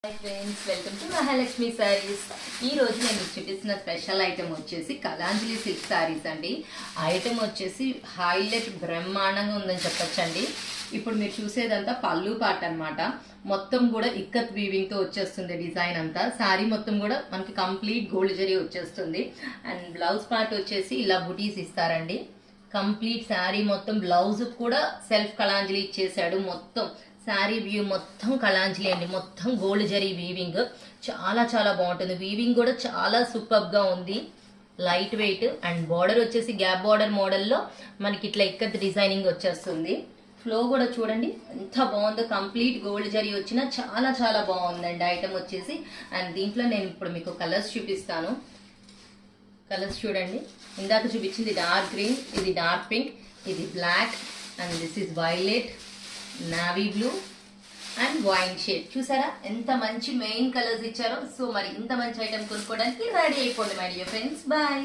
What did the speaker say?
Hi friends, welcome to Mahalakshmi saris. ఈ రోజు నేను మీకు చూపిస్తున్న స్పెషల్ ఐటమ్ వచ్చేసి కలాంజలి సిల్క్ సారీస్ అండి. ఐటమ్ వచ్చేసి హైలైట్ బ్రహ్మాండంగా ఉందని చెప్పొచ్చండి. ఇప్పుడు మీరు చూసేదంతా పళ్ళు పాట అన్నమాట. మొత్తం కూడా ఇక్కత్ వీవింగ్ తో వచ్చేస్తుంది డిజైన్ అంతా. సారీ మొత్తం కూడా మనకి కంప్లీట్ గోల్డ్ జరీ వచ్చేస్తుంది. అండ్ బ్లౌజ్ పార్ట్ వచ్చేసి ఇలా బుటీస్ ఇస్తారండి. కంప్లీట్ శారీ మొత్తం బ్లౌజ్ కూడా సెల్ఫ్ కలాంజలి ఇచ్చేసాడు. మొత్తం శారీ వ్యూ మొత్తం కలాంజలి అండి. మొత్తం గోల్డ్ జరీ వీవింగ్ చాలా చాలా బాగుంటుంది. వీవింగ్ కూడా చాలా సూపర్ గా ఉంది. లైట్ వెయిట్ అండ్ బార్డర్ వచ్చేసి గ్యాప్ బార్డర్ మోడల్లో మనకి ఇట్లా ఇక్కత్ డిజైనింగ్ వచ్చేస్తుంది. ఫ్లో కూడా చూడండి ఎంత బాగుందో. కంప్లీట్ గోల్డ్ జరీ వచ్చిన చాలా చాలా బాగుందండి ఐటమ్ వచ్చేసి. అండ్ దీంట్లో నేను ఇప్పుడు మీకు కలర్స్ చూపిస్తాను. కలర్స్ చూడండి. ఇందాక చూపించింది డార్క్ గ్రీన్, ఇది డార్క్ పింక్, ఇది black and this is violet, navy blue and wine shade. చూసారా ఎంత మంచి మెయిన్ కలర్స్ ఇచ్చారో. సో మరి ఇంత మంచి ఐటమ్ కొనుక్కోవడానికి రెడీ అయిపోండి మై డియర్ ఫ్రెండ్స్. బాయ్.